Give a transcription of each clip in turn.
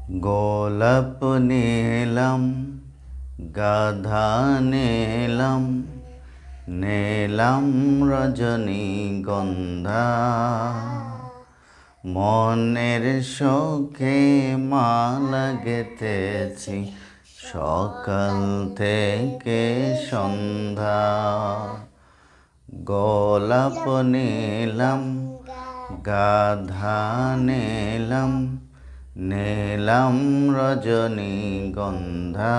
গোলাপ নিলাম গাধা নিলাম নিলাম রজনীগন্ধা মনের শোকে মালা গেঁথেছি সকাল থেকে সন্ধ্যা গোলাপ নিলাম গাধা নিলাম নিলাম রজনীগন্ধা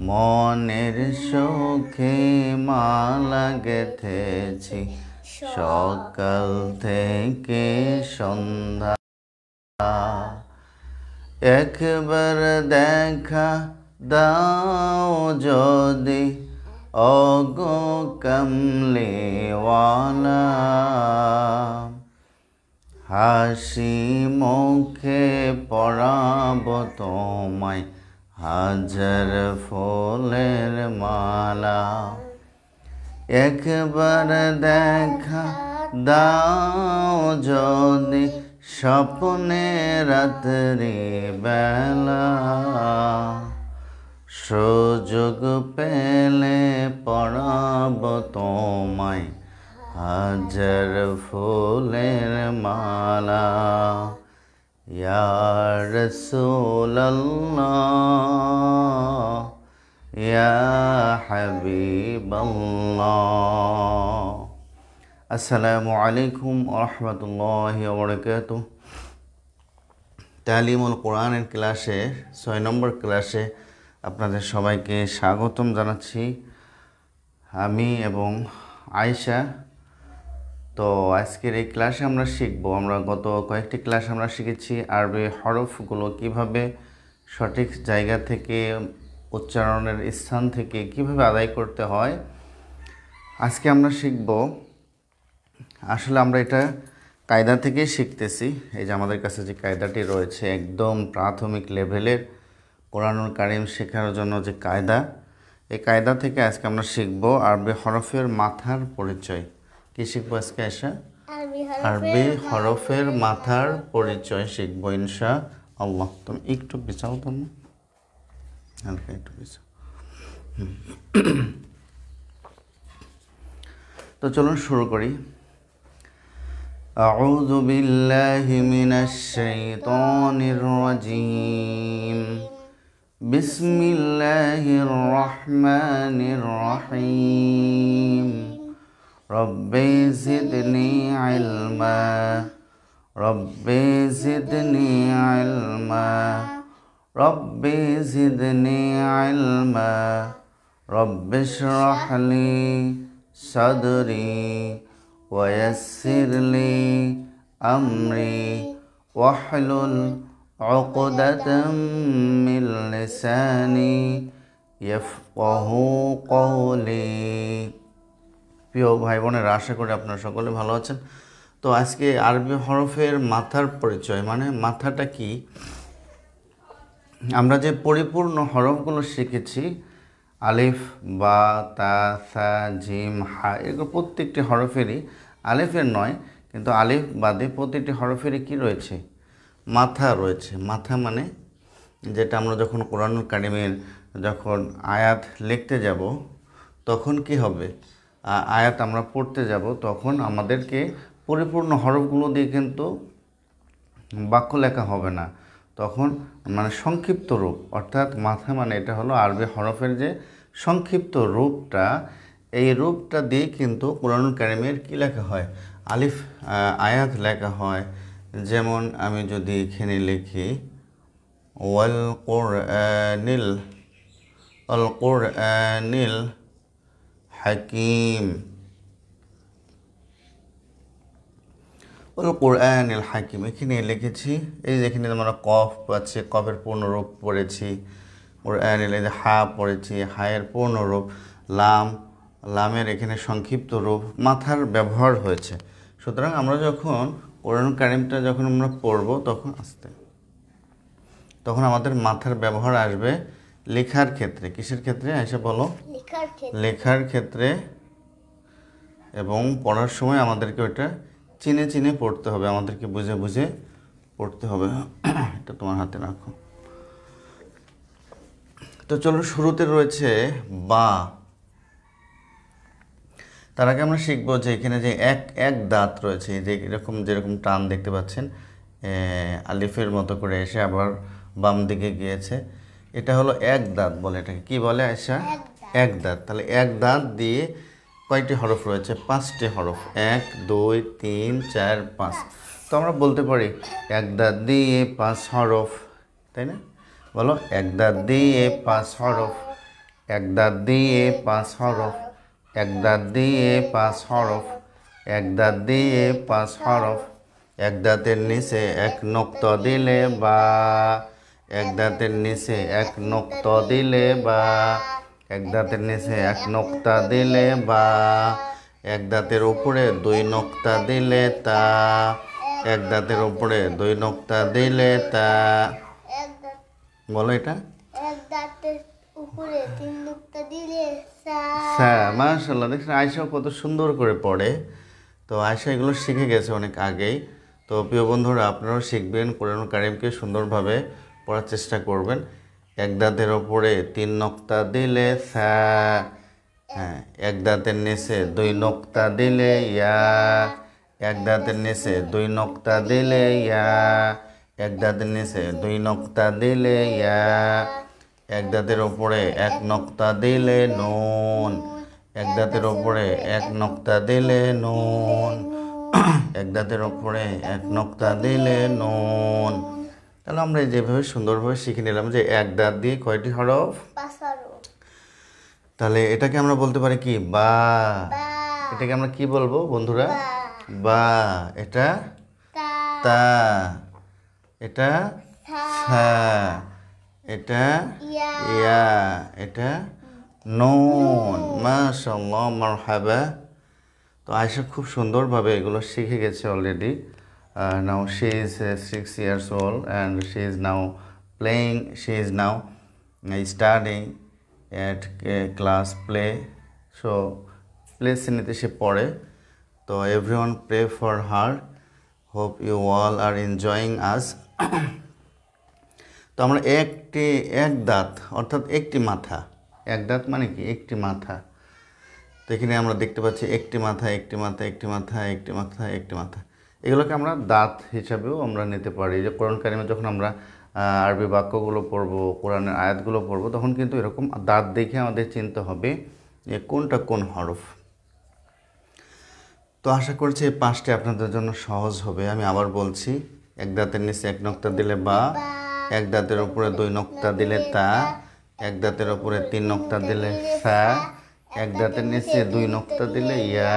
মনের শোকে মালা গেঁথেছি সকাল থেকে সন্ধ্যা একবার দেখা দাও যদি ওগো কামলিওয়ালা হাসি মুখে পরাব তোমায় হাজার ফুলের মালা একবার দেখা দাও যদি স্বপ্নে রাত্রি বেলা সুযোগ পেলে পরাব তোমায় হাজার ফুলের মালা ইয়া রাসূলুল্লাহ ইয়া হাবিবাল্লাহ। আসসালামু আলাইকুম ওয়া রাহমাতুল্লাহি ওয়া বারাকাতুহু। তালিমুল কোরআনের ক্লাসে 6 নম্বর ক্লাসে আপনাদের সবাইকে স্বাগতম জানাচ্ছি। আমি এবং আয়েশা। তো আজকের এই ক্লাসে আমরা শিখব, আমরা গত কয়েকটি ক্লাস আমরা শিখেছি আরবি হরফগুলো কিভাবে সঠিক জায়গা থেকে উচ্চারণের স্থান থেকে কিভাবে আদায় করতে হয়। আজকে আমরা শিখব, আসলে আমরা এটা কায়দা থেকেই শিখতেছি। এই যে আমাদের কাছে যে কায়দাটি রয়েছে একদম প্রাথমিক লেভেলের কোরআনুল কারীম শেখার জন্য যে কায়দা, এই কায়দা থেকে আজকে আমরা শিখব আরবি হরফের মাথার পরিচয়। কি শিখবো আজকে আয়েশা? আরবি হরফের মাথার পরিচয় শিখবো ইনশাআল্লাহ। তুমি একটু বিছাও, তুমি হালকা একটু বিছাও। তো চলুন শুরু করি। আউযু বিল্লাহি মিনাশ শাইতানির রাজীম। বিসমিল্লাহির রহমানির রহিম। রব্বি জিদনি ইলমা রব্বি জিদনি ইলমা রব্বি জিদনি ইলমা রব্বি ইশরাহ লি সাদরি ওয়া ইয়াসসির লি আমরি ওয়াহলুল উকদাতাম মিন লিসানি ইয়াফকাহু কওলি। প্রিয় ভাই বোনেরা, আশা করি আপনারা সকলে ভালো আছেন। তো আজকে আরবি হরফের মাথার পরিচয়, মানে মাথাটা কি। আমরা যে পরিপূর্ণ হরফগুলো শিখেছি আলিফ, বা, তা, সা, জিম, হা, এগুলো প্রত্যেকটি হরফেরই, আলিফের নয় কিন্তু আলিফ বাদে প্রত্যেকটি হরফেরই কি রয়েছে? মাথা রয়েছে। মাথা মানে যেটা আমরা যখন কোরআনুল কারীমের যখন আয়াত লিখতে যাব তখন কি হবে, আয়াত আমরা পড়তে যাব তখন আমাদেরকে পরিপূর্ণ হরফগুলো দিয়ে কিন্তু বাক্য লেখা হবে না, তখন মানে সংক্ষিপ্ত রূপ, অর্থাৎ মাথা মানে এটা হলো আরবি হরফের যে সংক্ষিপ্ত রূপটা, এই রূপটা দিয়ে কিন্তু কোরআনুল কারীমের কি লেখা হয়, আলিফ আয়াত লেখা হয়। যেমন আমি যদি এখানে লিখি ওয়াল কোরআনিল হাকিম, কোরআনুল হাকিম এখানে লিখেছি। এই যে এখানে আমরা কফ পাচ্ছি, কফের পূর্ণরূপ পড়েছি। কোরআনুল, এই যে হা পড়েছি, হায়ের পূর্ণরূপ। লাম, লামের এখানে সংক্ষিপ্ত রূপ। মাথার ব্যবহার হয়েছে। সুতরাং আমরা যখন কোরআনুল কারীমটা যখন আমরা পড়ব তখন আমাদের মাথার ব্যবহার আসবে লেখার ক্ষেত্রে। কিসের ক্ষেত্রে আয়েশা বলো? লেখার ক্ষেত্রে। এবং পড়ার সময় আমাদেরকে ওটা চিনে চিনে পড়তে হবে, আমাদেরকে বুঝে বুঝে পড়তে হবে। এটা তোমার হাতে রাখো। তো চলো, শুরুতে রয়েছে বা। তার আগে আমরা শিখবো যে এখানে যে এক এক দাঁত রয়েছে, যে যেরকম টান দেখতে পাচ্ছেন, আলিফের মতো করে এসে আবার বাম দিকে গিয়েছে, এটা হলো এক দাঁত বলে। এটাকে কি বলে আয়শা? এক দাঁত। তাহলে এক দাঁত দিয়ে কয়টি হরফ রয়েছে? 5টি হরফ। 1 2 3 4 5। তো আমরা বলতে পারি এক দাঁত দিয়ে 5 হরফ, তাই না? বলো, এক দাঁত দিয়ে 5 হরফ, এক দাঁত দিয়ে 5 হরফ, এক দাঁত দিয়ে 5 হরফ, এক দাঁত দিয়ে 5 হরফ, এক দাঁতের নিচে এক নক্তা দিলে বা, এক দাঁতের নিচে এক নক্তা দিলে বা, এক দাঁতের নিচে এক নক্তা দিলে বা, এক দাঁতের উপরে 2 নক্তা দিলে তা, এক দাঁতের উপরে 2 নক্তা দিলে তা। বলো এটা। এক দাঁতের উপরে 3 নক্তা দিলে সা। মাশাআল্লাহ, দেখছেন আয়েশা কত সুন্দর করে পড়ে। তো আয়েশা এগুলো শিখে গেছে অনেক আগেই। তো প্রিয় বন্ধুরা, আপনারাও শিখবেন, কোরআন কারিমকে সুন্দরভাবে পড়ার চেষ্টা করবেন। এক দাঁতের ওপরে 3 নক্তা দিলে সা, হ্যাঁ, এক দাঁতের নিচে 2 নক্তা দিলে ইয়া, এক দাঁতের নিচে 2 নক্তা দিলে ইয়া, এক দাঁতের নিচে 2 নক্তা দিলে ইয়া, এক দাঁতের ওপরে 1 নক্তা দিলে নুন, এক দাঁতের ওপরে 1 নক্তা দিলে নুন, এক দাঁতের ওপরে 1 নক্তা দিলে নুন। তাহলে আমরা যেভাবে সুন্দরভাবে শিখে নিলাম যে এক দাঁত দিয়ে কয়টি হরফ? 5 হরফ। তাহলে এটাকে আমরা বলতে পারি কি? বা। এটাকে আমরা কি বলবো বন্ধুরা? বা। এটা তা, এটা সা, এটা ইয়া, এটা নুন। মাশাআল্লাহ, মারহাবা। তো আয়েশা খুব সুন্দরভাবে এগুলো শিখে গেছে already. Now she is 6 years old and she is now playing. She is now studying at class play. So play শ্রেণীতে সে পড়ে। তো everyone pray for her. Hope you all are enjoying us. তো আমরা এক দাঁত অর্থাৎ একটি মাথা, এক দাঁত মানে কি? একটি মাথা। তো এখানে আমরা দেখতে পাচ্ছি একটি মাথা, একটি মাথা, একটি মাথা, একটি মাথা, একটি মাথা। এগুলোকে আমরা দাঁত হিসাবেও আমরা নিতে পারি। যে কোরআন কারিমে যখন আমরা আরবি বাক্যগুলো পড়বো, কোরআনের আয়াতগুলো পড়বো, তখন কিন্তু এরকম দাঁত দেখে আমাদের চিনতে হবে যে কোনটা কোন হরফ। তো আশা করছি এই 5টি আপনাদের জন্য সহজ হবে। আমি আবার বলছি, এক দাঁতের নিচে 1 নক্তা দিলে বা, এক দাঁতের উপরে 2 নক্তা দিলে তা, এক দাঁতের উপরে 3 নক্তা দিলে সা, এক দাঁতের নিচে 2 নক্তা দিলে ইয়া,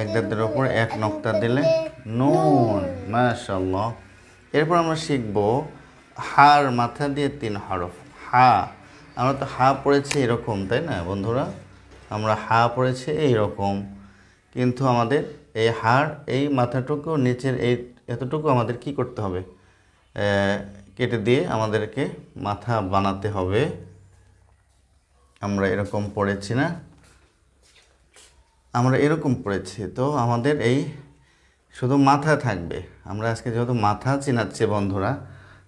এক দাঁতের উপরে 1 নক্তা দিলে নুন। মাশাআল্লাহ। এরপর আমরা শিখব হার মাথা দিয়ে 3 হরফ। হা। আমরা তো হা পড়েছি এরকম, তাই না বন্ধুরা? আমরা হা পড়েছি এইরকম, কিন্তু আমাদের এই হার, এই মাথাটুকু, নিচের এই এতটুকু আমাদের কি করতে হবে? কেটে দিয়ে আমাদেরকে মাথা বানাতে হবে। আমরা এরকম পড়েছি না? আমরা এরকম পড়েছি। তো আমাদের এই শুধু মাথা থাকবে। আমরা আজকে যেহেতু মাথা চিনাচ্ছি বন্ধুরা,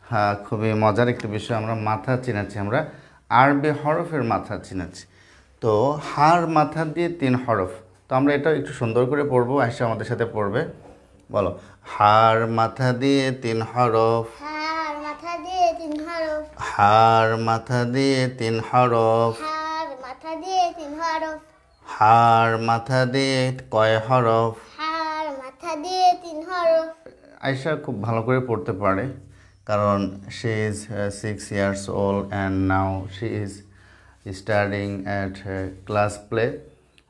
হ্যাঁ, খুবই মজার একটি বিষয়, আমরা মাথা চিনাচ্ছি, আমরা আরবি হরফের মাথা চিনাচ্ছি। তো হার মাথা দিয়ে 3 হরফ। তো আমরা এটা একটু সুন্দর করে পড়বো। আয়েশা আমাদের সাথে পড়বে। বলো, হার মাথা দিয়ে 3 হরফ। হার মাথা দিয়ে 3 হরফ। হার মাথা দিয়ে 3 হরফ। হার মাথা দিয়ে 3 হরফ। হার মাথা দিয়ে কয় হরফ? হার মাথা দিয়ে 3 হরফ। আয়েশা খুব ভালো করে পড়তে পারে, কারণ she is 6 years old and now she is studying at class play.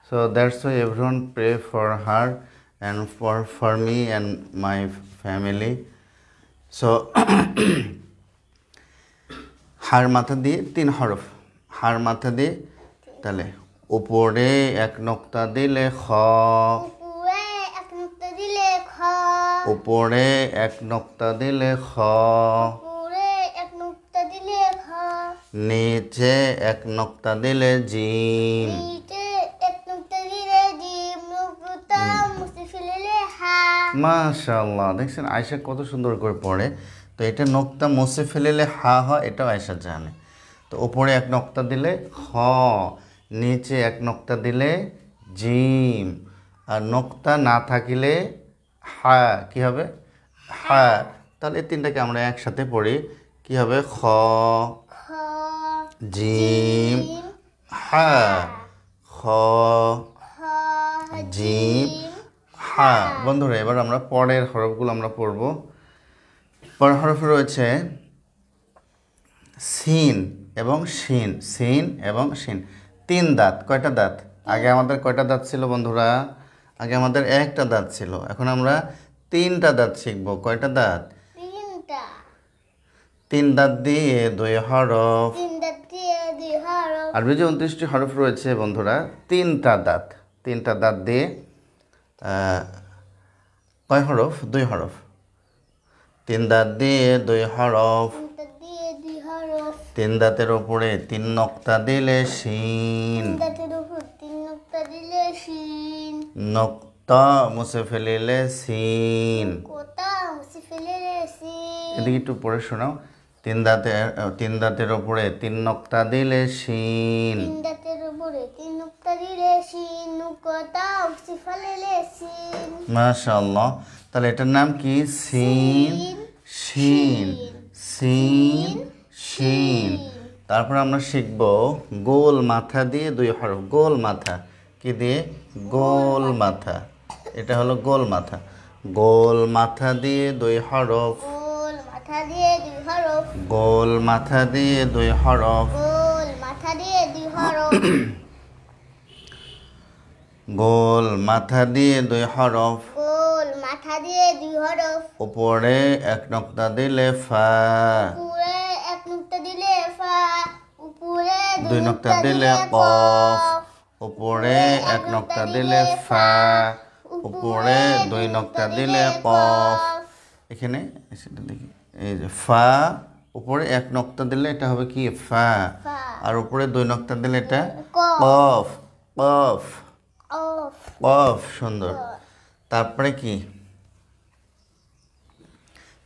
So that's why everyone pray for her and for me and my family. So হার মাথা দিয়ে 3 হরফ। হার মাথা দিয়ে, তাহলে উপরে 1 নক্তা দিলে খ, উপরে 1 নক্তা দিলে খ, উপরে 1 নক্তা দিলে খ, উপরে 1 নক্তা দিলে খ, নিচে 1 নক্তা দিলে জিম, নিচে 1 নক্তা দিলে জিম, নুক্তা মুছে ফেললে হা। মাশাআল্লাহ, দেখছেন আয়েশা কত সুন্দর করে পড়ে। তো এটা নোক্তা মুছে ফেলিলে হা হয়, এটাও আয়েশা জানে। তো উপরে এক নোক্তা দিলে খ, নিচে এক নোক্তা দিলে জিম, আর নোক্তা না থাকিলে হা কি হবে? হা। তাহলে এই তিনটাকে আমরা একসাথে পড়ি, কি হবে? খ, খ, জিম, হা। খ, খ, জিম, হা। বন্ধুরা, এবার আমরা পরের হরফগুলো আমরা পড়ব। পরের হরফ রয়েছে সিন এবং শিন। সিন এবং শিন, তিন দাঁত। কয়টা দাঁত? আগে আমাদের কয়টা দাঁত ছিল বন্ধুরা? আগে আমাদের একটা দাঁত ছিল, এখন আমরা তিনটা দাঁত শিখবো। কয়টা দাঁত? তিনটা। তিন দাঁত দিয়ে দুই হরফ। তিন দাঁত দিয়ে দুই হরফ। আরবি যে 29টি হরফ রয়েছে বন্ধুরা, তিনটা দাঁত। তিনটা দাঁত দিয়ে কয় হরফ? দুই হরফ। তিন দাঁত দিয়ে দুই হরফ। তিন দাঁত দিয়ে দুই হরফ। তিন দাঁতের ওপরে তিন নক্তা দিলে শিন। তিন দাঁতের উপর তিন নোক্তা দিলে শিন। নক্তা মুছে ফেলিলে সিন। কোথা মুছে ফেলে শিন। এদিকে একটু পড়ে শোনাও। তিন দাঁতের ওপরে তিন নক্তা দিলে শিন। তিন দাঁতের উপরে তিন নোক্তা দিলে শিন। কোথা মুছে ফেলে শিন। মাশাআল্লাহ, তাহলে এটার নাম কি? সিন, শিন, সিন, শিন। তারপর আমরা শিখব গোল মাথা দিয়ে দুই হরফ। গোল মাথা কি দিয়ে? গোল মাথা। এটা হলো গোল মাথা। গোল মাথা দিয়ে দুই হরফ। গোল মাথা দিয়ে দুই হরফ। গোল মাথা দিয়ে দুই হরফ। গোল মাথা দিয়ে দুই হরফ। গোল মাথা দিয়ে দুই হরফ। গোল মাথা দিয়ে দুই হরফ। উপরে এক নক্তা দিলে ফা। উপরে এক নোক্তা দিলে ফা। উপরে দুই নক্তা দিলে কফ। উপরে এক নক্তা দিলে ফা। উপরে দুই নক্তা দিলে কফ। এখানে সেটা দেখি, এই যে ফা, উপরে এক নক্তা দিলে এটা হবে কি? ফা। ফা। আর উপরে দুই নক্তা দিলে এটা কফ। কফ। কফ, অফ। কফ। সুন্দর। তারপরে কি?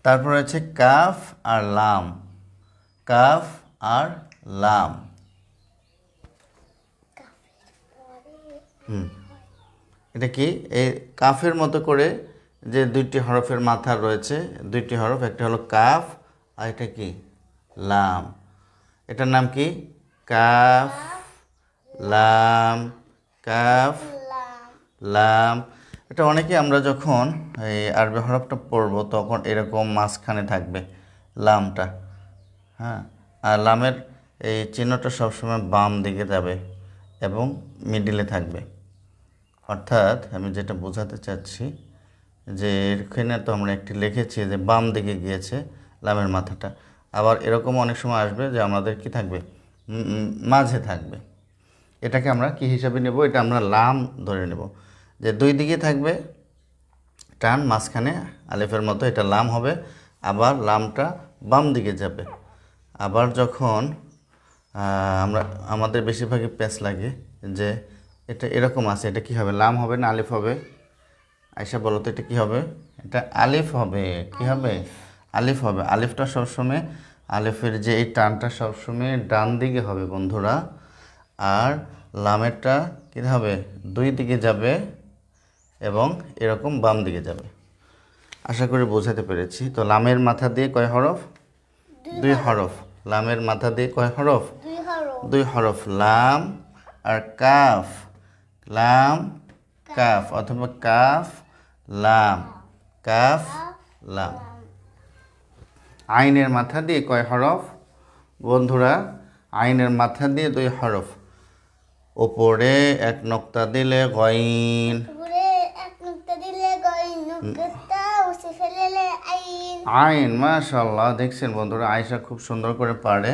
তারপরে হচ্ছে কাফ আর লাম। কাফ আর লাম। এটা কি? এই কাফের মতো করে যে দুইটি হরফের মাথা রয়েছে, দুইটি হরফ, একটা হলো কাফ আর এটা কি? লাম। এটার নাম কি? কাফ, লাম, কাফ, লাম। লাম। এটা অনেকে আমরা যখন এই আরবি হরফটা পড়বো তখন এরকম মাঝখানে থাকবে লামটা, হ্যাঁ। আর লামের এই চিহ্নটা সবসময় বাম দিকে যাবে এবং মিডিলে থাকবে। অর্থাৎ আমি যেটা বোঝাতে চাচ্ছি যে এখানে তো আমরা একটি লিখেছি যে বাম দিকে গিয়েছে লামের মাথাটা, আবার এরকম অনেক সময় আসবে যে আমাদের কি থাকবে? মাঝে থাকবে। এটাকে আমরা কি হিসাবে নেব? এটা আমরা লাম ধরে নেব, যে দুই দিকে থাকবে টান, মাঝখানে আলিফের মতো, এটা লাম হবে। আবার লামটা বাম দিকে যাবে। আবার যখন আমাদের বেশিরভাগই প্যাচ লাগে যে এটা এরকম আছে, এটা কি হবে? লাম হবে না আলিফ হবে? আয়শা বলো তো, এটা কি হবে? এটা আলিফ হবে। কি হবে? আলিফ হবে। আলিফটা সবসময়, আলিফের যে এই টানটা সবসময় ডান দিকে হবে বন্ধুরা। আর লামেরটা কী হবে? দুই দিকে যাবে এবং এরকম বাম দিকে যাবে। আশা করি বোঝাতে পেরেছি। তো লামের মাথা দিয়ে কয় হরফ? দুই হরফ। লামের মাথা দিয়ে কয় হরফ? দুই হরফ। দুই হরফ। লাম আর কাফ। লাম, কাফ, অথবা কাফ, লাম, কাফ, লাম। আইনের মাথা দিয়ে কয় হরফ বন্ধুরা? আইনের মাথা দিয়ে দুই হরফ। ওপরে এক নক্তা দিলে গইন। উপরে এক নোক্তা দিলে গইন। নোক্তা মুছে ফেলে আইন। আইন। মাশাআল্লাহ, দেখছেন বন্ধুরা আয়েশা খুব সুন্দর করে পারে।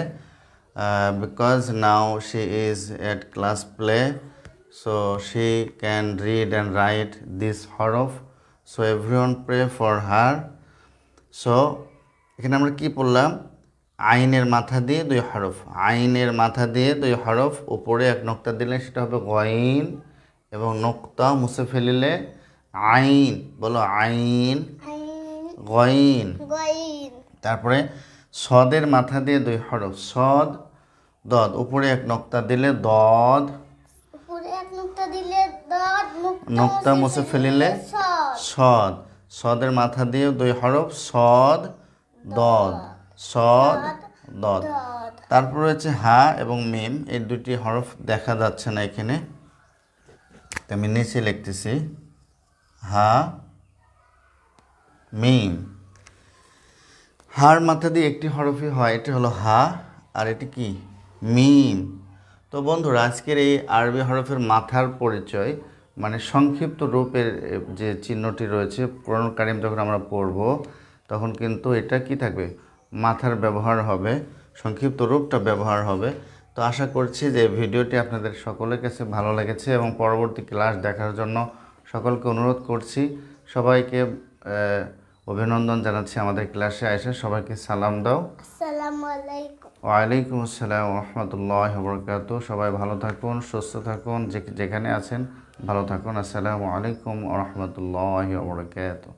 Because now she is at class play, so she can read and write this হরফ, so everyone pray for her. so এখানে আমরা কি পড়লাম? আইনের মাথা দিয়ে দুই হরফ। আইনের মাথা দিয়ে দুই হরফ, উপরে এক নক্তা দিলে সেটা হবে গইন, এবং নক্তা মুছে ফেলিলে আইন, বলো আইন। আইন গইন। গইন তারপরে সদের মাথা দিয়ে 2 হরফ, সদ দদ, উপরে এক নক্তা দিলে দদ, উপরে এক নুক্তা দিলে দদ, নক্তা মুছে ফেলিলে সদ। সদ। সদের মাথা দিয়ে 2 হরফ, সদ দদ, সদ দদ। দদ তারপর রয়েছে হা এবং মিম, এই দুটি হরফ দেখা যাচ্ছে না এখানে, তো আমি নিচে লিখতেছি হা মিম। হার মাথা দিয়ে একটি হরফই হয়, এটি হলো হা, আর এটি কি মিম। তো বন্ধুরা, আজকের এই আরবি হরফের মাথার পরিচয়, মানে সংক্ষিপ্ত রূপের যে চিহ্নটি রয়েছে, কোরআন কারিম যখন আমরা পড়ব তখন কিন্তু এটা কি থাকবে, মাথার ব্যবহার হবে, সংক্ষিপ্ত রূপটা ব্যবহার হবে। তো আশা করছি যে ভিডিওটি আপনাদের সকলের কাছে ভালো লেগেছে এবং পরবর্তী ক্লাস দেখার জন্য সকলকে অনুরোধ করছি। সবাইকে অভিনন্দন জানাচ্ছি আমাদের ক্লাসে এসে, সবাইকে সালাম দাও। আসসালামু আলাইকুম। ওয়ালাইকুম আসসালাম ওয়া রাহমাতুল্লাহি ওয়া বারাকাতুহু। সবাই ভালো থাকুন, সুস্থ থাকুন, যেখানে আছেন ভালো থাকুন। আসসালামু আলাইকুম ওয়া রাহমাতুল্লাহি ওয়া বারাকাতুহু।